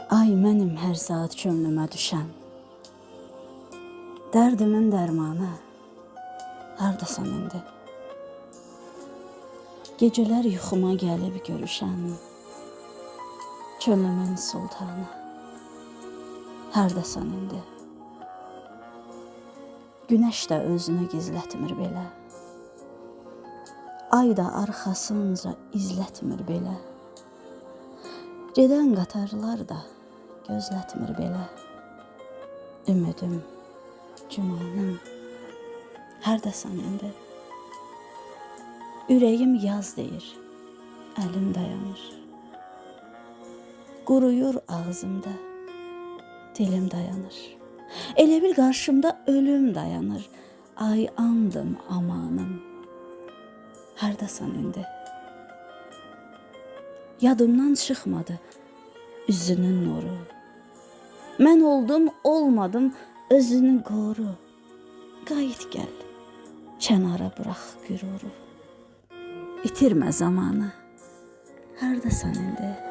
Ay mənim hər saat könlümə düşən, dərdimin dərmanı, hardasan indi? Gecələr yuxuma gəlib görüşən, könlümün sultanı, hardasan indi? Günəş də özünü gizlətmir belə, ay da arxasınca izlətmir belə, gedən qatarlar da gözlətmir belə. Ümidim, gümanım, hardasan indi? Ürəyim yaz deyir, əlim dayanır. Quruyur ağzımda, dilim dayanır. Elə bil qarşımda ölüm dayanır. Ay andım amanım, hardasan indi? Yadımdan çıxmadı üzünün nuru. Mən oldum, olmadım, özünü qoru. Qayıt gəl, kənara burax qüruru. İtirmə zamanı, hardasan indi?